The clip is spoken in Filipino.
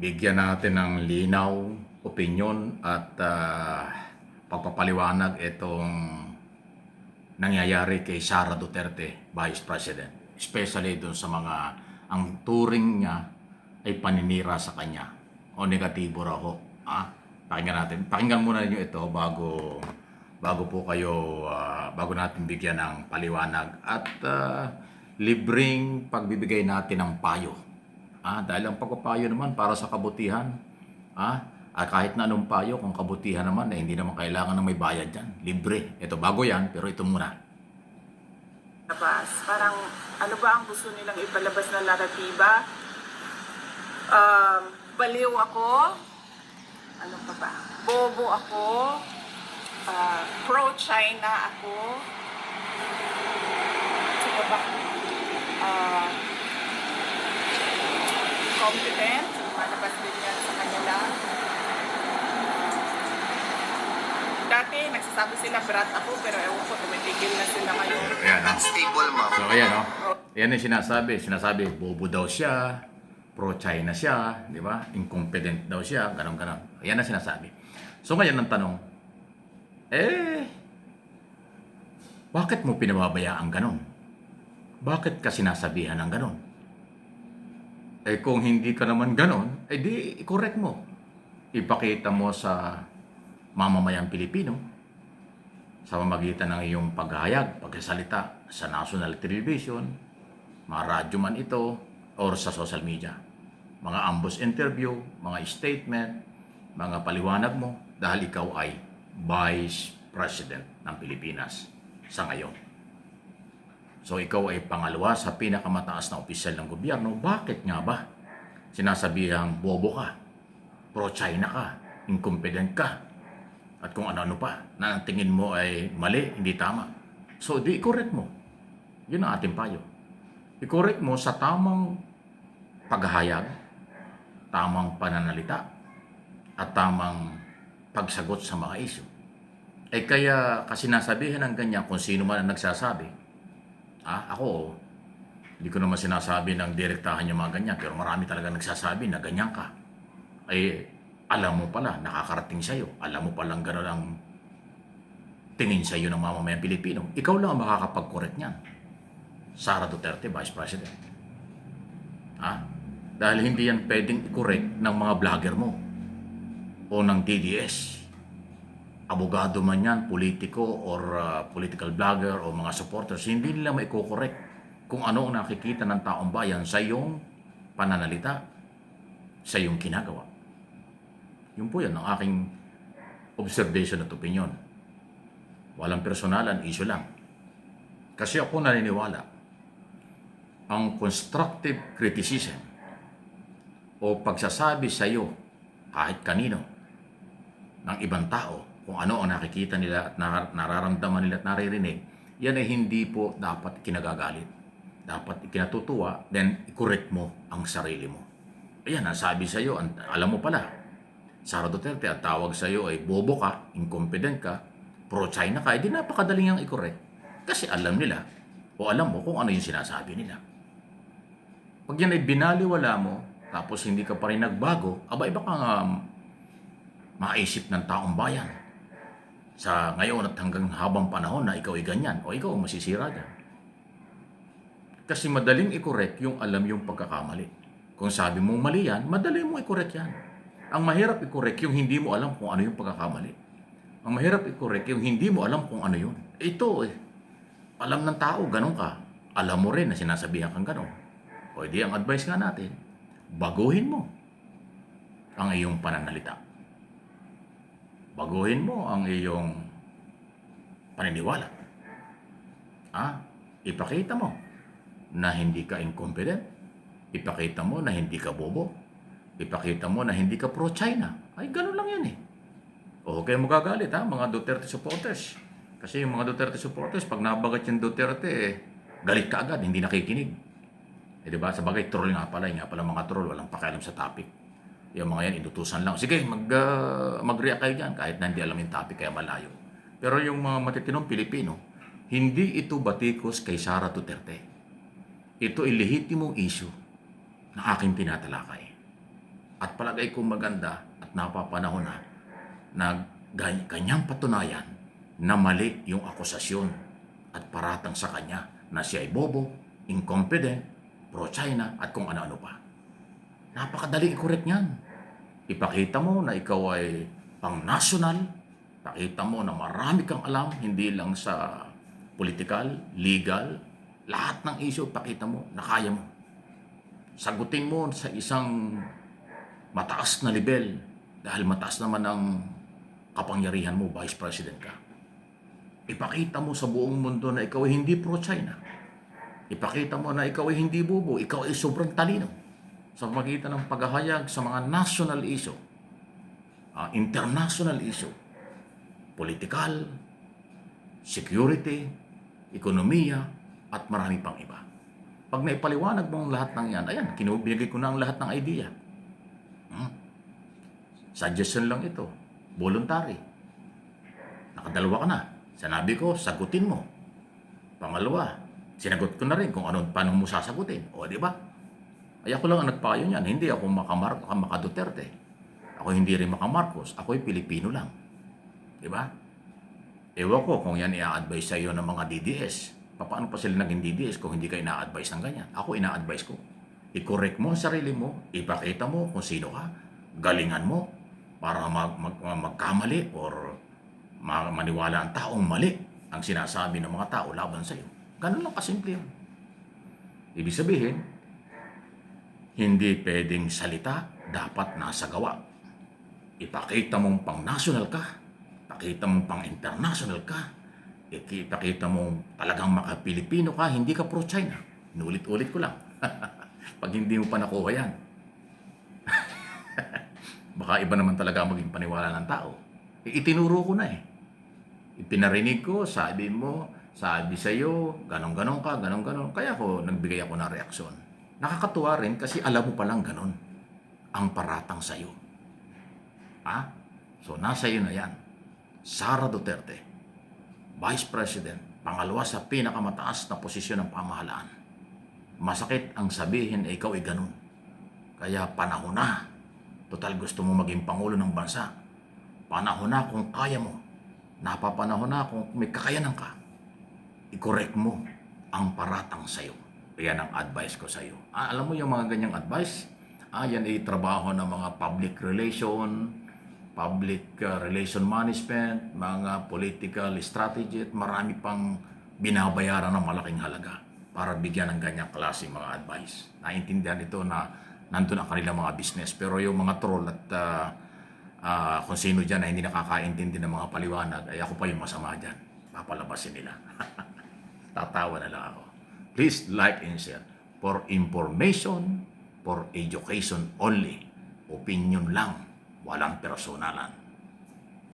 bigyan natin ng linaw, opinyon at pagpapaliwanag itong nangyayari kay Sara Duterte, Vice President. Especially doon sa mga ang turing niya ay paninira sa kanya o negatibo raw ho. Pakinggan natin. Pakinggan muna niyo ito bago po kayo bago natin bigyan ng paliwanag at libreng pagbibigay natin ng payo. Dahil ang pagpapayo naman para sa kabutihan. At kahit na anong payo, kung kabutihan naman, hindi naman kailangan na may bayad dyan. Libre. Ito bago yan, pero ito muna. Parang ano ba ang gusto nilang ipalabas na naratiba? Baliw ako? Ano pa ba? Bobo ako? Pro-China ako? Sino ba? Competent? Malabas din yan sa kanila. Dati, nagsasabi sila, brat ako, pero ewan ko, tumitigil na sila ngayon. Ayan, Unstable, ma'am. So, ayan, Yan yung sinasabi. Sinasabi, bobo daw siya, pro-China siya, di ba? Incompetent daw siya, ganon-ganon. Yan ang sinasabi. So, ngayon ang tanong, bakit mo pinababayaan ganon? Bakit ka sinasabihan ng ganon? Kung hindi ka naman ganon, di i-correct mo. Ipakita mo sa mamamayang Pilipino sa pamamagitan ng iyong paghahayag, pagsasalita sa national television, mga radyo man ito, or sa social media. Mga ambush interview, mga statement, mga paliwanag mo dahil ikaw ay Vice President ng Pilipinas sa ngayon. So ikaw ay pangalawa sa pinakamataas na opisyal ng gobyerno. Bakit nga ba sinasabihang bobo ka, pro-China ka, incompetent ka, at kung ano-ano pa na ang tingin mo ay mali, hindi tama? So di i-correct mo. Yun ang ating payo. I-correct mo sa tamang paghahayag, tamang pananalita, at tamang pagsagot sa mga issue. Kaya kasi nasabihan ng ganyan kung sino man ang nagsasabi. Ako, hindi ko naman sinasabi ng direktahan yung mga ganyan, pero marami talaga nagsasabi na ganyan ka. Alam mo pala, nakakarating sa'yo. Alam mo palang gano'n ang tingin sa'yo ng mamamayang Pilipino. Ikaw lang ang makakapag-correct niyan. Sara Duterte, Vice President. Dahil hindi yan pwedeng i-correct ng mga vlogger mo o ng DDS. Abogado man yan, politiko, or political vlogger, o mga supporters, hindi nila maiko-correct kung ano ang nakikita ng taong bayan sa iyong pananalita, sa iyong ginagawa. Yun po yan ang aking observation at opinion. Walang personalan, issue lang. Kasi ako naniniwala, ang constructive criticism o pagsasabi sa iyo kahit kanino ng ibang tao kung ano ang nakikita nila at nararamdaman nila at naririnig, yan ay hindi po dapat kinagagalit. Dapat ikinatutuwa, then i-correct mo ang sarili mo. Ayan, nasabi sa iyo, alam mo pala, Sara Duterte, at tawag sa iyo ay bobo ka, incompetent ka, pro-China ka, di napakadaling ang i-correct. Kasi alam nila, o alam mo kung ano yung sinasabi nila. Pag yan ay binaliwala mo, tapos hindi ka pa rin nagbago, iba kang maisip ng taong bayan sa ngayon at hanggang habang panahon na ikaw ay ganyan, o ikaw ang masisira dyan. Kasi madaling i-correct yung alam yung pagkakamali. Kung sabi mong mali yan, madali mo i-correct yan. Ang mahirap i-correct yung hindi mo alam kung ano yung pagkakamali. Ang mahirap i-correct yung hindi mo alam kung ano yun. Ito alam ng tao, ganun ka. Alam mo rin na sinasabihan kang ganun. O di ang advice nga natin, baguhin mo ang iyong pananalita. Baguhin mo ang iyong paniniwala. Ipakita mo na hindi ka incompetent. Ipakita mo na hindi ka bobo. Ipakita mo na hindi ka pro-China. Ganun lang yan O huwag kayong magagalit mga Duterte supporters. Kasi yung mga Duterte supporters, pag nabagat yung Duterte, galit ka agad, hindi nakikinig. Diba? Sa bagay, troll nga pala mga troll, walang pakialam sa topic. Yung mga yan, inutusan lang. Sige, mag-react kayo dyan, kahit na hindi alam yung topic, kaya malayo. Pero yung mga matitinong Pilipino, hindi ito batikos kay Sara Duterte. Ito ay lehitimong issue na aking tinatalakay. At palagay kong maganda at napapanahon na kanyang patunayan na mali yung akusasyon at paratang sa kanya na siya ay bobo, incompetent, pro-China at kung ano-ano pa. Napakadali i-correct niyan. Ipakita mo na ikaw ay pang-national, pakita mo na marami kang alam, hindi lang sa political, legal, lahat ng issue, pakita mo na kaya mo. Sagutin mo sa isang mataas na level dahil mataas naman ang kapangyarihan mo, Vice President ka. Ipakita mo sa buong mundo na ikaw ay hindi pro-China. Ipakita mo na ikaw ay hindi bobo, ikaw ay sobrang talino sa pamagitan ng paghahayag sa mga national issue, international issue, political, security, ekonomiya, at marami pang iba. Pag naipaliwanag mo ang lahat ng yan, ayan, kinubigay ko na ang lahat ng idea. Suggestion lang ito. Voluntary. Nakadalawa ka na. Sinabi ko, sagutin mo. Pangalawa, sinagot ko na rin kung paano mo sasagutin. O, di ba? Ay ako lang ang nagpayo niyan. Hindi ako maka Duterte. Ako hindi rin maka Marcos. Ako'y Pilipino lang. Di ba? Ewan ko kung yan i-advise sa iyo ng mga DDS. Paano pa sila naging DDS kung hindi ka ina-advise ng ganyan? Ako ina-advise ko. I-correct mo ang sarili mo. Ipakita mo kung sino ka. Galingan mo para magkamali or maniwala ang taong mali ang sinasabi ng mga tao laban sa iyo. Ganun lang kasimple yun. Ibig sabihin, hindi pwedeng salita, dapat nasa gawa. Ipakita mong pang-national ka, ipakita mong pang-international ka, ipakita mong talagang maka-Pilipino ka, hindi ka pro-China. Inulit-ulit ko lang. Pag hindi mo pa nakuha yan, baka iba naman talaga maging paniwala ng tao. Itinuro ko na eh. Ipinarinig ko, sabi sa'yo, ganon-ganon ka, ganon-ganon. Kaya nagbigay ako ng reaksyon. Nakakatuwa rin kasi alam mo palang ganon ang paratang sa'yo. So, nasa iyo na yan. Sara Duterte, Vice President, pangalawa sa pinakamataas na posisyon ng pamahalaan. Masakit ang sabihin na ikaw ay ganon. Kaya panahon na. Total gusto mo maging Pangulo ng Bansa. Panahon na kung kaya mo. Napapanahon na kung may kakayanan ka. I-correct mo ang paratang sa'yo. Yan ang advice ko sa'yo. Alam mo yung mga ganyang advice? Yan ay trabaho ng mga public relation management, mga political strategy, at marami pang binabayaran ng malaking halaga para bigyan ng ganyang klaseng mga advice. Naintindihan ito na nandun ang kanilang mga business. Pero yung mga troll at kung sino dyan na hindi nakakaintindi ng mga paliwanag, ay ako pa yung masama dyan. Papalabasin nila. Tatawa na lang ako. Please like and share. For information, for education only. Opinion lang. Walang personalan.